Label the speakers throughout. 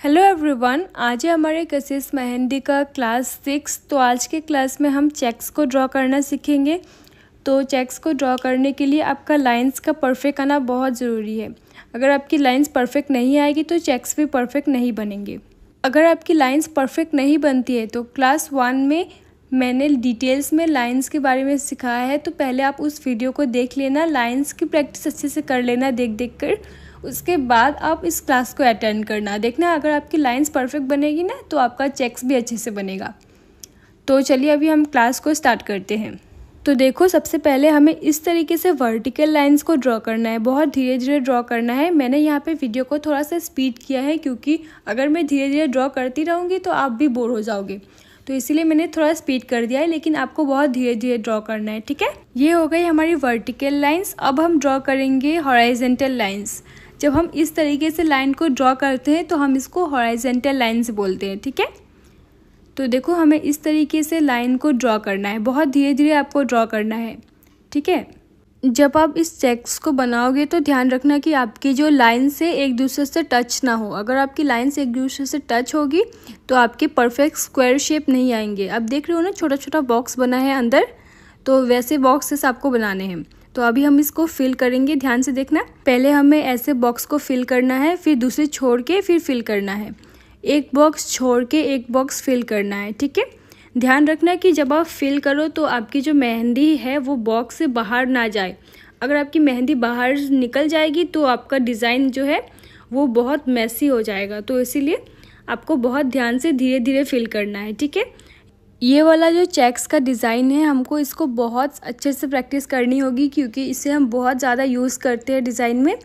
Speaker 1: Hello everyone, आज है हमारे कशिश मेहंदी का क्लास 6। तो आज के क्लास में हम चेक्स को ड्रॉ करना सीखेंगे। तो चेक्स को ड्रॉ करने के लिए आपका लाइंस का परफेक्ट आना बहुत ज़रूरी है। अगर आपकी लाइंस परफेक्ट नहीं आएगी तो चेक्स भी परफेक्ट नहीं बनेंगे। अगर आपकी लाइंस परफेक्ट नहीं बनती है तो क्लास 1 में मैंने डिटेल्स में लाइंस के बारे में सिखाया है, तो पहले आप उस वीडियो को देख लेना, लाइंस की प्रैक्टिस अच्छे से कर लेना देख कर। उसके बाद आप इस क्लास को अटेंड करना, देखना अगर आपकी लाइंस परफेक्ट बनेगी ना तो आपका चेक्स भी अच्छे से बनेगा। तो चलिए अभी हम क्लास को स्टार्ट करते हैं। तो देखो, सबसे पहले हमें इस तरीके से वर्टिकल लाइंस को ड्रॉ करना है, बहुत धीरे धीरे ड्रॉ करना है। मैंने यहाँ पे वीडियो को थोड़ा सा स्पीड किया है क्योंकि अगर मैं धीरे धीरे ड्रॉ करती रहूँगी तो आप भी बोर हो जाओगे, तो इसीलिए मैंने थोड़ा स्पीड कर दिया है, लेकिन आपको बहुत धीरे धीरे ड्रॉ करना है, ठीक है। ये हो गई हमारी वर्टिकल लाइंस। अब हम ड्रॉ करेंगे हॉराइजेंटल लाइंस। जब हम इस तरीके से लाइन को ड्रॉ करते हैं तो हम इसको हॉराइजेंटल लाइंस बोलते हैं, ठीक है। तो देखो, हमें इस तरीके से लाइन को ड्रॉ करना है, बहुत धीरे धीरे आपको ड्रॉ करना है, ठीक है। जब आप इस चेक्स को बनाओगे तो ध्यान रखना कि आपकी जो लाइन से एक दूसरे से टच ना हो। अगर आपकी लाइन से एक दूसरे से टच होगी तो आपके परफेक्ट स्क्वायर शेप नहीं आएंगे। अब देख रहे हो ना, छोटा छोटा बॉक्स बना है अंदर, तो वैसे बॉक्सेस आपको बनाने हैं। तो अभी हम इसको फिल करेंगे, ध्यान से देखना। पहले हमें ऐसे बॉक्स को फिल करना है, फिर दूसरे छोड़ के फिर फिल करना है, एक बॉक्स छोड़ के एक बॉक्स फिल करना है, ठीक है। ध्यान रखना कि जब आप फिल करो तो आपकी जो मेहंदी है वो बॉक्स से बाहर ना जाए। अगर आपकी मेहंदी बाहर निकल जाएगी तो आपका डिज़ाइन जो है वो बहुत मैसी हो जाएगा। तो इसीलिए आपको बहुत ध्यान से धीरे धीरे फिल करना है, ठीक है। ये वाला जो चेक्स का डिज़ाइन है, हमको इसको बहुत अच्छे से प्रैक्टिस करनी होगी क्योंकि इसे हम बहुत ज़्यादा यूज़ करते हैं डिज़ाइन में।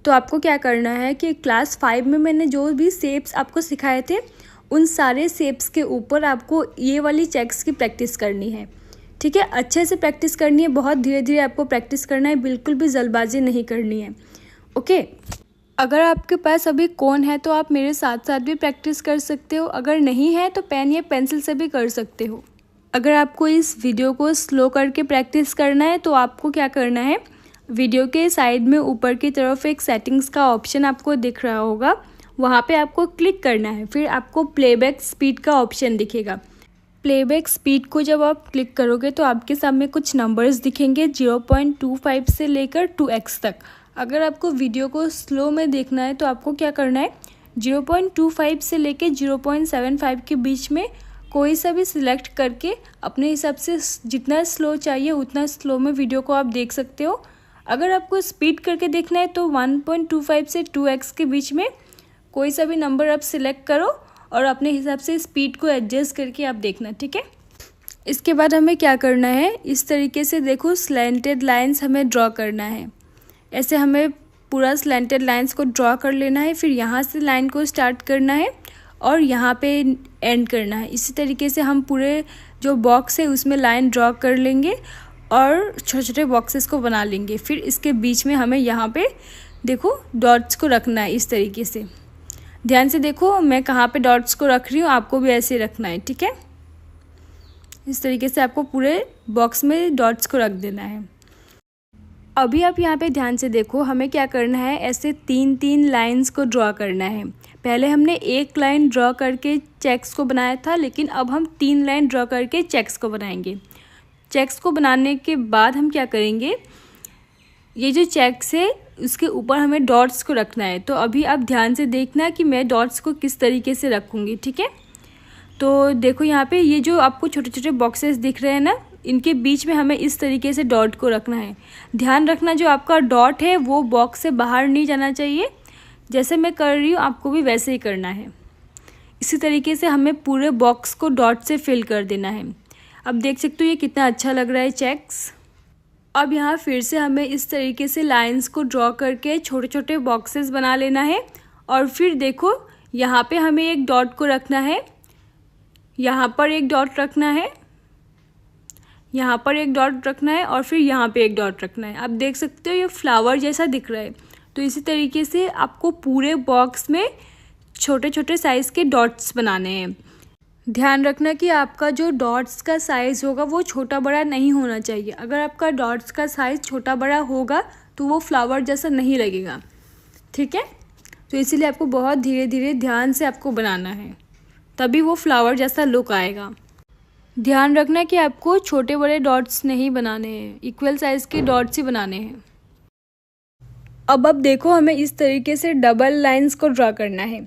Speaker 1: तो आपको क्या करना है कि क्लास 5 में मैंने जो भी शेप्स आपको सिखाए थे उन सारे शेप्स के ऊपर आपको ये वाली चेक्स की प्रैक्टिस करनी है, ठीक है। अच्छे से प्रैक्टिस करनी है, बहुत धीरे धीरे आपको प्रैक्टिस करना है, बिल्कुल भी जल्दबाजी नहीं करनी है, ओके। अगर आपके पास अभी कोन है तो आप मेरे साथ साथ भी प्रैक्टिस कर सकते हो, अगर नहीं है तो पेन या पेंसिल से भी कर सकते हो। अगर आपको इस वीडियो को स्लो करके प्रैक्टिस करना है तो आपको क्या करना है, वीडियो के साइड में ऊपर की तरफ एक सेटिंग्स का ऑप्शन आपको दिख रहा होगा, वहाँ पे आपको क्लिक करना है। फिर आपको प्लेबैक स्पीड का ऑप्शन दिखेगा। प्लेबैक स्पीड को जब आप क्लिक करोगे तो आपके सामने कुछ नंबर्स दिखेंगे 0.25 से लेकर 2x तक। अगर आपको वीडियो को स्लो में देखना है तो आपको क्या करना है, 0.25 से लेकर 0.75 के बीच में कोई सा भी सिलेक्ट करके अपने हिसाब से जितना स्लो चाहिए उतना स्लो में वीडियो को आप देख सकते हो। अगर आपको स्पीड करके देखना है तो 1.25 से 2x के बीच में कोई सा भी नंबर आप सिलेक्ट करो और अपने हिसाब से स्पीड को एडजस्ट करके आप देखना, ठीक है। इसके बाद हमें क्या करना है, इस तरीके से देखो स्लैंटेड लाइंस हमें ड्रॉ करना है। ऐसे हमें पूरा स्लैंटेड लाइंस को ड्रॉ कर लेना है, फिर यहाँ से लाइन को स्टार्ट करना है और यहाँ पे एंड करना है। इसी तरीके से हम पूरे जो बॉक्स है उसमें लाइन ड्रॉ कर लेंगे और छोटे छोटे बॉक्सेस को बना लेंगे। फिर इसके बीच में हमें यहाँ पे देखो डॉट्स को रखना है इस तरीके से। ध्यान से देखो मैं कहाँ पे डॉट्स को रख रही हूँ, आपको भी ऐसे रखना है, ठीक है। इस तरीके से आपको पूरे बॉक्स में डॉट्स को रख देना है। अभी आप यहाँ पे ध्यान से देखो, हमें क्या करना है, ऐसे 3-3 लाइंस को ड्रॉ करना है। पहले हमने एक लाइन ड्रॉ करके चेक्स को बनाया था, लेकिन अब हम 3 लाइन ड्रॉ करके चेक्स को बनाएंगे। चेक्स को बनाने के बाद हम क्या करेंगे, ये जो चेक्स है उसके ऊपर हमें डॉट्स को रखना है। तो अभी आप ध्यान से देखना कि मैं डॉट्स को किस तरीके से रखूँगी, ठीक है। तो देखो यहाँ पे ये जो आपको छोटे छोटे बॉक्सेस दिख रहे हैं ना, इनके बीच में हमें इस तरीके से डॉट को रखना है। ध्यान रखना जो आपका डॉट है वो बॉक्स से बाहर नहीं जाना चाहिए। जैसे मैं कर रही हूँ आपको भी वैसे ही करना है। इसी तरीके से हमें पूरे बॉक्स को डॉट से फिल कर देना है। अब देख सकते हो ये कितना अच्छा लग रहा है चेक्स। अब यहाँ फिर से हमें इस तरीके से लाइंस को ड्रॉ करके छोटे छोटे बॉक्सेस बना लेना है और फिर देखो यहाँ पे हमें एक डॉट को रखना है, यहाँ पर एक डॉट रखना है, यहाँ पर एक डॉट रखना है और फिर यहाँ पे एक डॉट रखना है। आप देख सकते हो ये फ्लावर जैसा दिख रहा है। तो इसी तरीके से आपको पूरे बॉक्स में छोटे छोटे साइज़ के डॉट्स बनाने हैं। ध्यान रखना कि आपका जो डॉट्स का साइज़ होगा वो छोटा बड़ा नहीं होना चाहिए। अगर आपका डॉट्स का साइज़ छोटा बड़ा होगा तो वो फ्लावर जैसा नहीं लगेगा, ठीक है। तो इसीलिए आपको बहुत धीरे धीरे ध्यान से आपको बनाना है, तभी वो फ्लावर जैसा लुक आएगा। ध्यान रखना कि आपको छोटे बड़े डॉट्स नहीं बनाने हैं, इक्वल साइज़ के डॉट्स ही बनाने हैं। अब देखो हमें इस तरीके से डबल लाइंस को ड्रॉ करना है।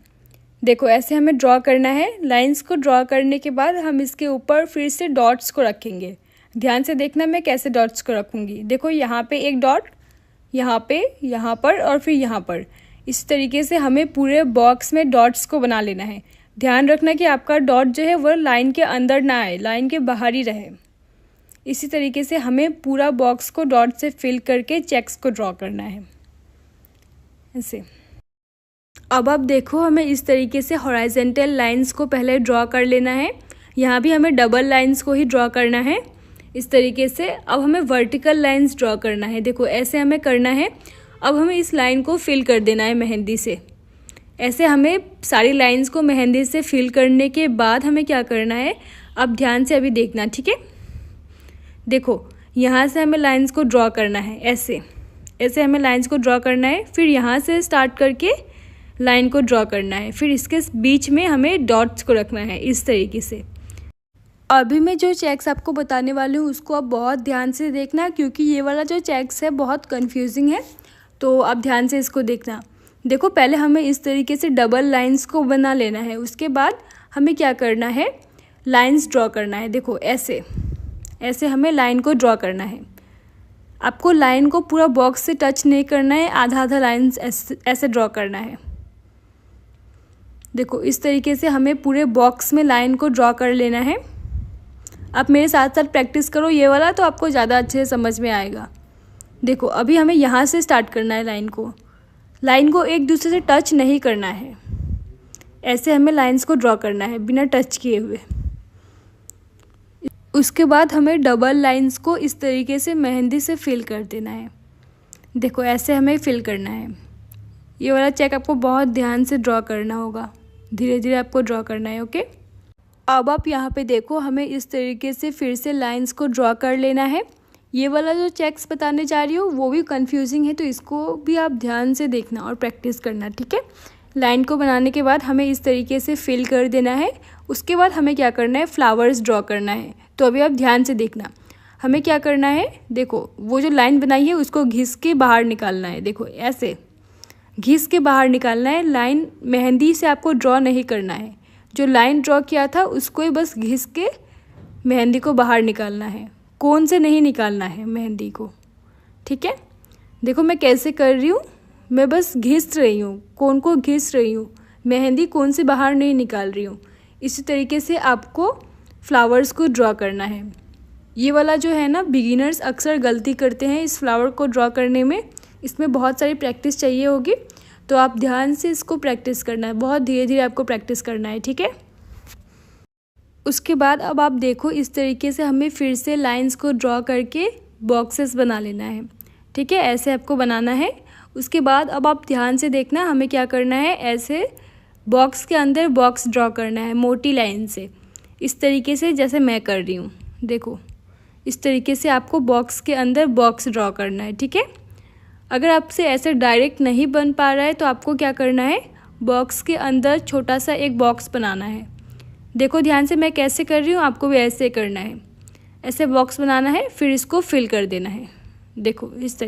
Speaker 1: देखो ऐसे हमें ड्रॉ करना है। लाइंस को ड्रॉ करने के बाद हम इसके ऊपर फिर से डॉट्स को रखेंगे। ध्यान से देखना मैं कैसे डॉट्स को रखूँगी। देखो यहाँ पे एक डॉट, यहाँ पे, यहाँ पर और फिर यहाँ पर। इस तरीके से हमें पूरे बॉक्स में डॉट्स को बना लेना है। ध्यान रखना कि आपका डॉट जो है वो लाइन के अंदर ना आए, लाइन के बाहर ही रहे। इसी तरीके से हमें पूरा बॉक्स को डॉट से फिल करके चेक्स को ड्रॉ करना है ऐसे। अब देखो हमें इस तरीके से हॉराइजेंटल लाइंस को पहले ड्रॉ कर लेना है। यहाँ भी हमें डबल लाइंस को ही ड्रॉ करना है इस तरीके से। अब हमें वर्टिकल लाइंस ड्रॉ करना है। देखो ऐसे हमें करना है। अब हमें इस लाइन को फिल कर देना है मेहंदी से। ऐसे हमें सारी लाइंस को मेहंदी से फिल करने के बाद हमें क्या करना है, अब ध्यान से अभी देखना, ठीक है। देखो यहाँ से हमें लाइंस को ड्रॉ करना है, ऐसे ऐसे हमें लाइंस को ड्रॉ करना है। फिर यहाँ से स्टार्ट करके लाइन को ड्रॉ करना है। फिर इसके बीच में हमें डॉट्स को रखना है इस तरीके से। अभी मैं जो चेक्स आपको बताने वाली हूँ उसको आप बहुत ध्यान से देखना, क्योंकि ये वाला जो चेक्स है बहुत कंफ्यूजिंग है, तो आप ध्यान से इसको देखना। देखो पहले हमें इस तरीके से डबल लाइंस को बना लेना है। उसके बाद हमें क्या करना है, लाइंस ड्रॉ करना है। देखो ऐसे ऐसे हमें लाइन को ड्रॉ करना है। आपको लाइन को पूरा बॉक्स से टच नहीं करना है, आधा आधा लाइंस ऐसे ड्रॉ करना है। देखो इस तरीके से हमें पूरे बॉक्स में लाइन को ड्रॉ कर लेना है। आप मेरे साथ साथ प्रैक्टिस करो ये वाला, तो आपको ज़्यादा अच्छे से समझ में आएगा। देखो अभी हमें यहाँ से स्टार्ट करना है। लाइन को एक दूसरे से टच नहीं करना है। ऐसे हमें लाइंस को ड्रॉ करना है बिना टच किए हुए। उसके बाद हमें डबल लाइंस को इस तरीके से मेहंदी से फिल कर देना है। देखो ऐसे हमें फिल करना है। ये वाला चेक आपको बहुत ध्यान से ड्रॉ करना होगा, धीरे धीरे आपको ड्रॉ करना है, ओके। अब आप यहाँ पे देखो हमें इस तरीके से फिर से लाइंस को ड्रॉ कर लेना है। ये वाला जो चेक्स बताने जा रही हूँ वो भी कंफ्यूजिंग है, तो इसको भी आप ध्यान से देखना और प्रैक्टिस करना, ठीक है। लाइन को बनाने के बाद हमें इस तरीके से फिल कर देना है। उसके बाद हमें क्या करना है, फ्लावर्स ड्रॉ करना है। तो अभी आप ध्यान से देखना हमें क्या करना है। देखो वो जो लाइन बनाई है उसको घिस के बाहर निकालना है। देखो ऐसे घिस के बाहर निकालना है। लाइन मेहंदी से आपको ड्रॉ नहीं करना है। जो लाइन ड्रॉ किया था उसको ही बस घिस के मेहंदी को बाहर निकालना है, कोन से नहीं निकालना है मेहंदी को, ठीक है। देखो मैं कैसे कर रही हूँ, मैं बस घिस रही हूँ, कोन को घिस रही हूँ, मेहंदी कोन से बाहर नहीं निकाल रही हूँ। इसी तरीके से आपको फ्लावर्स को ड्रॉ करना है। ये वाला जो है ना, बिगिनर्स अक्सर गलती करते हैं इस फ्लावर को ड्रॉ करने में। इसमें बहुत सारी प्रैक्टिस चाहिए होगी, तो आप ध्यान से इसको प्रैक्टिस करना है, बहुत धीरे धीरे आपको प्रैक्टिस करना है, ठीक है। उसके बाद अब आप देखो इस तरीके से हमें फिर से लाइंस को ड्रॉ करके बॉक्सेस बना लेना है, ठीक है। ऐसे आपको बनाना है। उसके बाद अब आप ध्यान से देखना हमें क्या करना है, ऐसे बॉक्स के अंदर बॉक्स ड्रॉ करना है मोटी लाइन से, इस तरीके से जैसे मैं कर रही हूँ। देखो इस तरीके से आपको बॉक्स के अंदर बॉक्स ड्रॉ करना है, ठीक है। अगर आपसे ऐसे डायरेक्ट नहीं बन पा रहा है तो आपको क्या करना है, बॉक्स के अंदर छोटा सा एक बॉक्स बनाना है। देखो ध्यान से मैं कैसे कर रही हूँ, आपको भी ऐसे करना है। ऐसे बॉक्स बनाना है, फिर इसको फिल कर देना है। देखो इस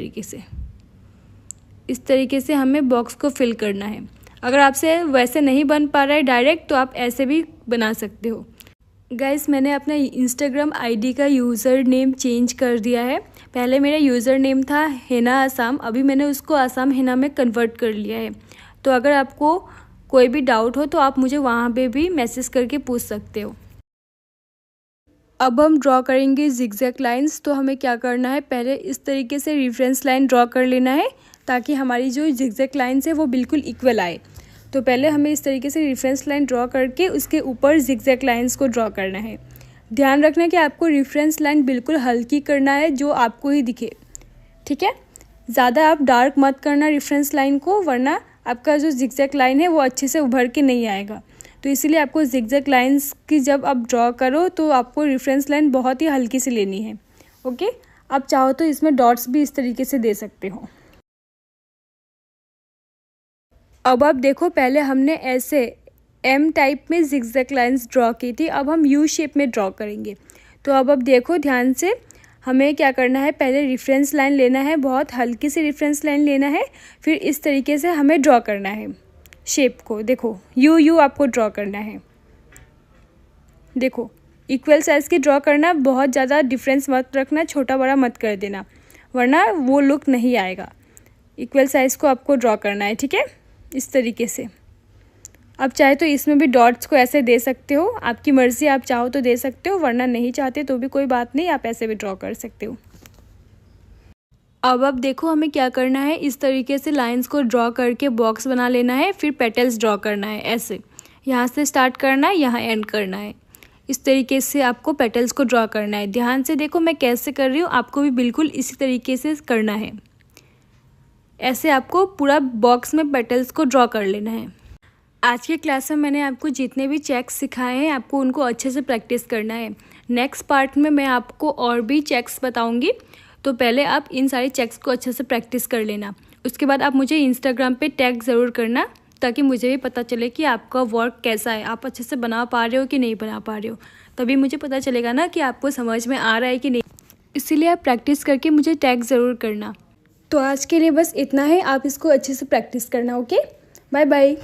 Speaker 1: तरीके से हमें बॉक्स को फिल करना है। अगर आपसे वैसे नहीं बन पा रहा है डायरेक्ट, तो आप ऐसे भी बना सकते हो। गाइस मैंने अपना इंस्टाग्राम आईडी का यूज़र नेम चेंज कर दिया है। पहले मेरा यूज़र नेम था हेना आसाम, अभी मैंने उसको आसाम हेना में कन्वर्ट कर लिया है। तो अगर आपको कोई भी डाउट हो तो आप मुझे वहाँ पे भी मैसेज करके पूछ सकते हो। अब हम ड्रॉ करेंगे जिगजैग लाइंस। तो हमें क्या करना है, पहले इस तरीके से रेफरेंस लाइन ड्रॉ कर लेना है, ताकि हमारी जो जिगजैग लाइंस है वो बिल्कुल इक्वल आए। तो पहले हमें इस तरीके से रेफरेंस लाइन ड्रॉ करके उसके ऊपर जिगजैग लाइंस को ड्रॉ करना है। ध्यान रखना कि आपको रेफरेंस लाइन बिल्कुल हल्की करना है, जो आपको ही दिखे, ठीक है। ज़्यादा आप डार्क मत करना रेफरेंस लाइन को, वरना आपका जो जिगजैग लाइन है वो अच्छे से उभर के नहीं आएगा। तो इसीलिए आपको जिगजैग लाइंस की जब आप ड्रॉ करो तो आपको रेफरेंस लाइन बहुत ही हल्की से लेनी है, ओके। आप चाहो तो इसमें डॉट्स भी इस तरीके से दे सकते हो। अब आप देखो, पहले हमने ऐसे एम टाइप में जिगजैग लाइंस ड्रॉ की थी, अब हम यू शेप में ड्रॉ करेंगे। तो अब देखो ध्यान से, हमें क्या करना है, पहले रेफरेंस लाइन लेना है, बहुत हल्की सी रेफरेंस लाइन लेना है, फिर इस तरीके से हमें ड्रॉ करना है शेप को। देखो यू आपको ड्रॉ करना है। देखो इक्वल साइज़ की ड्रॉ करना, बहुत ज़्यादा डिफरेंस मत रखना, छोटा बड़ा मत कर देना, वरना वो लुक नहीं आएगा। इक्वल साइज़ को आपको ड्रॉ करना है, ठीक है, इस तरीके से। अब चाहे तो इसमें भी डॉट्स को ऐसे दे सकते हो, आपकी मर्ज़ी, आप चाहो तो दे सकते हो, वरना नहीं चाहते तो भी कोई बात नहीं, आप ऐसे भी ड्रॉ कर सकते हो। अब देखो हमें क्या करना है, इस तरीके से लाइंस को ड्रॉ करके बॉक्स बना लेना है, फिर पेटल्स ड्रॉ करना है। ऐसे यहाँ से स्टार्ट करना है, यहाँ एंड करना है। इस तरीके से आपको पेटल्स को ड्रॉ करना है। ध्यान से देखो मैं कैसे कर रही हूँ, आपको भी बिल्कुल इसी तरीके से करना है। ऐसे आपको पूरा बॉक्स में पेटल्स को ड्रॉ कर लेना है। आज के क्लास में मैंने आपको जितने भी चेक्स सिखाए हैं, आपको उनको अच्छे से प्रैक्टिस करना है। नेक्स्ट पार्ट में मैं आपको और भी चेक्स बताऊंगी, तो पहले आप इन सारी चेक्स को अच्छे से प्रैक्टिस कर लेना। उसके बाद आप मुझे इंस्टाग्राम पे टैग ज़रूर करना, ताकि मुझे भी पता चले कि आपका वर्क कैसा है, आप अच्छे से बना पा रहे हो कि नहीं बना पा रहे हो। तभी मुझे पता चलेगा ना कि आपको समझ में आ रहा है कि नहीं। इसीलिए आप प्रैक्टिस करके मुझे टैग ज़रूर करना। तो आज के लिए बस इतना है, आप इसको अच्छे से प्रैक्टिस करना। Okay, bye bye.